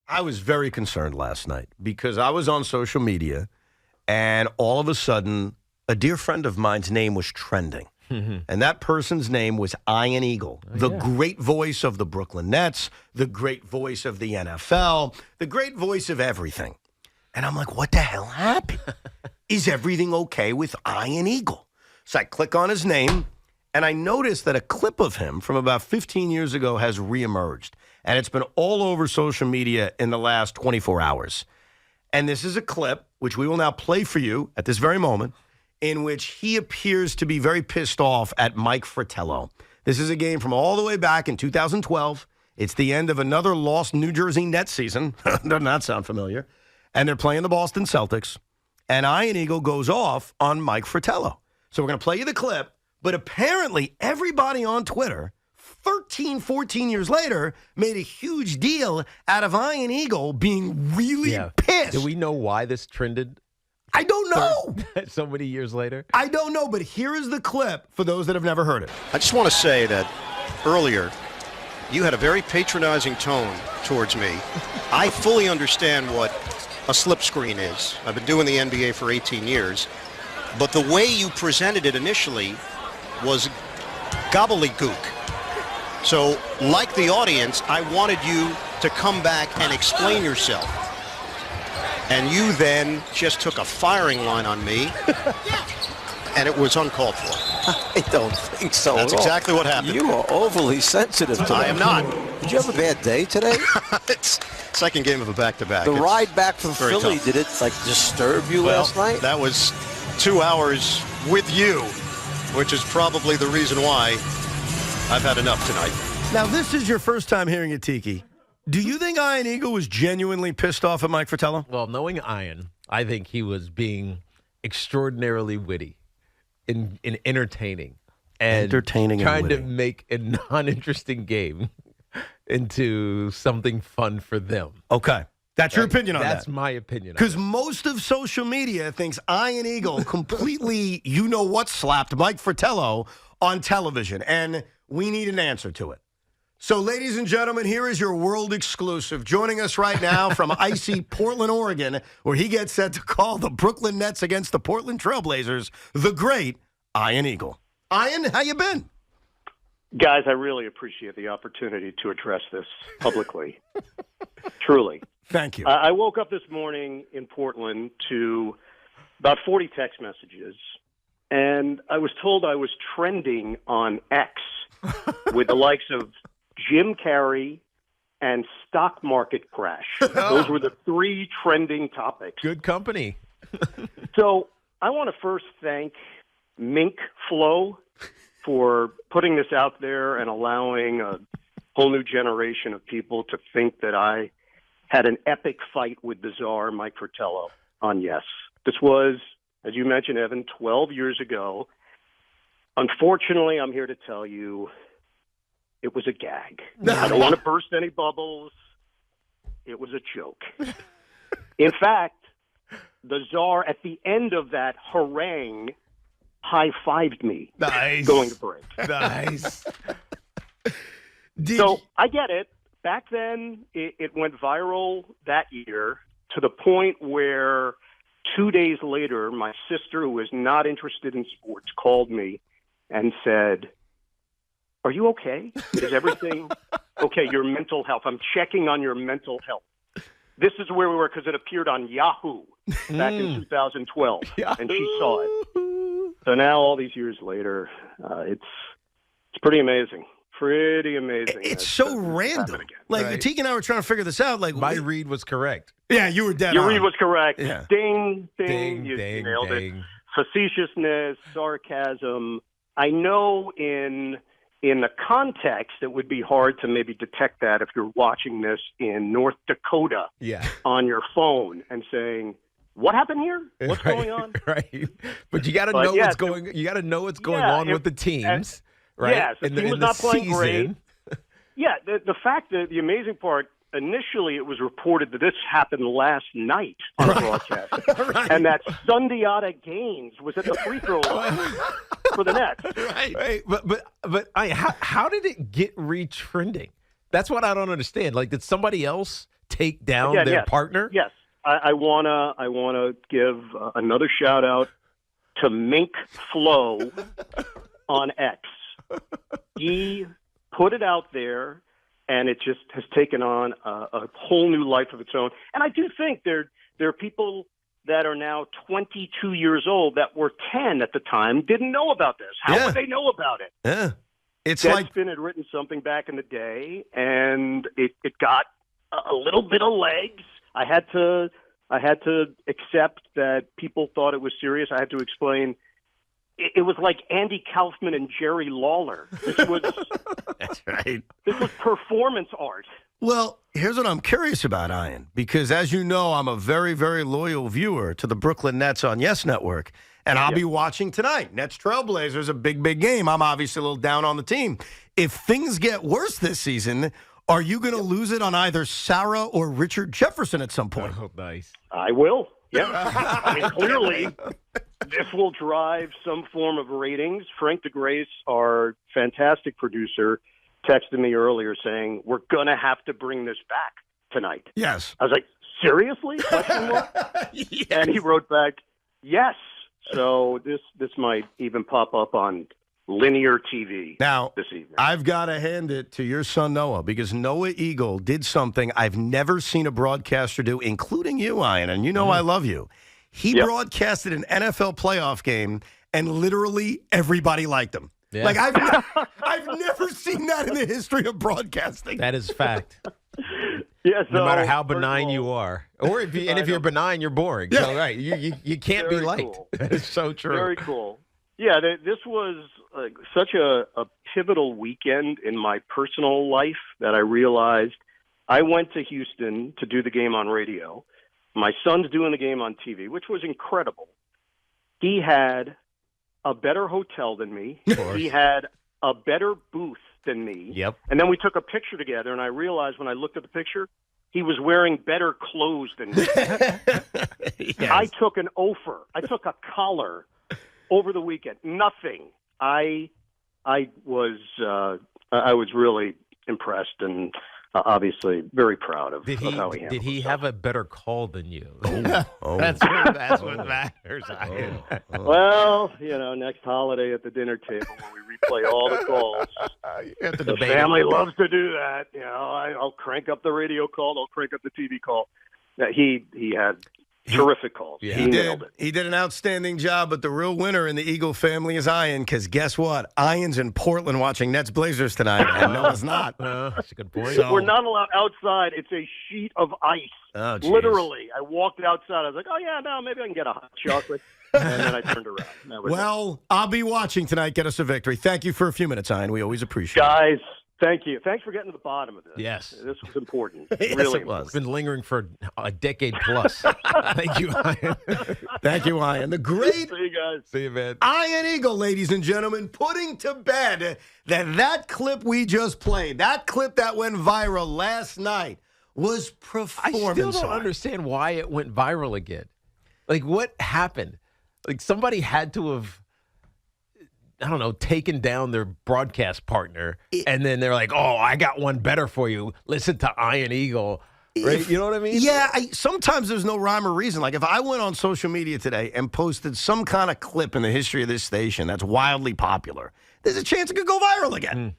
I was very concerned last night because I was on social media and all of a sudden a dear friend of mine's name was trending. And that person's name was Ian Eagle, the great voice of the Brooklyn Nets, the great voice of the NFL, the great voice of everything. And I'm like, what the hell happened? Is everything okay with Ian Eagle? So I click on his name, and I noticed that a clip of him from about 15 years ago has reemerged. And it's been all over social media in the last 24 hours. And this is a clip, which we will now play for you at this very moment, in which he appears to be very pissed off at Mike Fratello. This is a game from all the way back in 2012. It's the end of another lost New Jersey Nets season. Doesn't that sound familiar? And they're playing the Boston Celtics. And Ian Eagle goes off on Mike Fratello. So we're going to play you the clip. But apparently everybody on Twitter, 13, 14 years later, made a huge deal out of Ian Eagle being really pissed. Do we know why this trended? I don't know. So many years later? I don't know, but here is the clip for those that have never heard it. I just want to say that earlier, you had a very patronizing tone towards me. I fully understand what a slip screen is. I've been doing the NBA for 18 years. But the way you presented it initially was gobbledygook. So, like the audience, I wanted you to come back and explain yourself. And you then just took a firing line on me, and it was uncalled for. I don't think so. That's exactly what happened. You are overly sensitive to that. I am not. Did you have a bad day today? It's second game of a back-to-back. The It's ride back from very Philly, tough. did it disturb you last night? That was 2 hours with you, which is probably the reason why I've had enough tonight. Now, this is your first time hearing it, Tiki. Do you think Ian Eagle was genuinely pissed off at Mike Fratello? Well, knowing Ian, I think he was being extraordinarily witty and entertaining. And Entertaining and trying to witty. make a non-interesting game into something fun for them. Okay. That's your opinion on that? That's my opinion on Because it. most of social media thinks Ian Eagle completely, you-know-what, slapped Mike Fratello on television, and we need an answer to it. So, ladies and gentlemen, here is your world exclusive. Joining us right now from icy Portland, Oregon, where he gets set to call the Brooklyn Nets against the Portland Trailblazers, the great Ian Eagle. Ian, how you been? Guys, I really appreciate the opportunity to address this publicly. Truly. Thank you. I woke up this morning in Portland to about 40 text messages, and I was told I was trending on X with the likes of Jim Carrey and stock market crash. Those were the three trending topics. Good company. So I want to first thank Mink Flow for putting this out there and allowing a whole new generation of people to think that I had an epic fight with the czar, Mike Fratello, on Yes. This was, as you mentioned, Evan, 12 years ago. Unfortunately, I'm here to tell you it was a gag. I don't want to burst any bubbles. It was a joke. In fact, the czar, at the end of that harangue, high-fived me going to break. Nice. So I get it. Back then, it went viral that year to the point where 2 days later, my sister, who was not interested in sports, called me and said, "Are you okay? Is everything okay? Your mental health. I'm checking on your mental health." This is where we were because it appeared on Yahoo back in 2012, and she saw it. So now, all these years later, it's pretty amazing. Pretty amazing. It's so random. Like, Right. Tiki and I were trying to figure this out. Like, My read was correct. yeah, you were dead Your on. read was correct. Yeah. Ding, ding. Ding, You ding, nailed it. ding. Facetiousness, sarcasm. I know in the context, it would be hard to maybe detect that if you're watching this in North Dakota Yeah. on your phone and saying, "What happened here? What's Right, going on?" Right. But you got to But know yeah, what's going. You got to know what's going Yeah, on with the teams, right? Yes, the team was not playing great. Yeah, the fact that the amazing part, initially it was reported that this happened last night on the broadcast, Right. and that Sundiata Gaines was at the free throw line for the Nets. Right. But how did it get retrending? That's what I don't understand. Like, did somebody else take down Again, their yes. partner? Yes, I wanna give another shout out to Mink Flow on X. He put it out there, and it just has taken on a whole new life of its own. And I do think there are people that are now 22 years old that were 10 at the time didn't know about this. How would they know about it? Yeah. It's like Deadspin had written something back in the day, and it got a little bit of legs. I had to accept that people thought it was serious. I had to explain. It was like Andy Kaufman and Jerry Lawler. This was that's right. This was performance art. Well, here's what I'm curious about, Ian, because as you know, I'm a very, very loyal viewer to the Brooklyn Nets on Yes Network, and I'll be watching tonight. Nets Trailblazers, a big, big game. I'm obviously a little down on the team. If things get worse this season, are you going to lose it on either Sarah or Richard Jefferson at some point? Oh, nice. I will. Yeah. I mean, clearly, this will drive some form of ratings. Frank DeGrace, our fantastic producer, texted me earlier saying, we're going to have to bring this back tonight. Yes. I was like, seriously? Question mark? Yes. And he wrote back, yes. So this might even pop up on linear TV Now, this evening. I've got to hand it to your son Noah, because Noah Eagle did something I've never seen a broadcaster do, including you, Ian, and you know I love you. He broadcasted an NFL playoff game, and literally everybody liked him. Yeah. Like, I've never seen that in the history of broadcasting. That is fact. Yeah, No so, matter how first of benign all, you are. Or if you're benign, you're boring. So, right, you can't be Very liked. cool. That is so true. Very cool. Yeah, this was such a pivotal weekend in my personal life that I realized I went to Houston to do the game on radio. My son's doing the game on TV, which was incredible. He had a better hotel than me. He had a better booth than me. Yep. And then we took a picture together, and I realized when I looked at the picture, he was wearing better clothes than me. Yes. I took an ofer. I took a collar over the weekend. Nothing. I was really impressed and obviously very proud of how he handled Did he himself. have a better call than you? Oh. That's what matters. Well, next holiday at the dinner table when we replay all the calls. You have to The debate family it. loves to do that. I'll crank up the radio call. I'll crank up the TV call. He had terrific calls. Yeah. He He nailed did. it. He did an outstanding job, but the real winner in the Eagle family is Ian, because guess what? Ian's in Portland watching Nets Blazers tonight, and Noah's not. That's a good point. So- We're not allowed outside. It's a sheet of ice. Oh, geez. Literally. I walked outside. I was like, oh, yeah, no, maybe I can get a hot chocolate. And then I turned around. That was it. Well, I'll be watching tonight. Get us a victory. Thank you for a few minutes, Ian. We always appreciate it. Guys, thank you. Thanks for getting to the bottom of this. Yes. This was important. Yes, Really it was. It's been lingering for a decade plus. Thank you, Ian. Thank you, Ian. The great See you guys. See you, man. Ian Eagle, ladies and gentlemen, putting to bed that clip we just played, that clip that went viral last night, was I performance still don't art. understand why it went viral again. Like, what happened? Like, somebody had to have, I don't know, taken down their broadcast partner, and then they're like, oh, I got one better for you. Listen to Ian Eagle. Right? You know what I mean? Yeah, sometimes there's no rhyme or reason. Like if I went on social media today and posted some kind of clip in the history of this station that's wildly popular, there's a chance it could go viral again.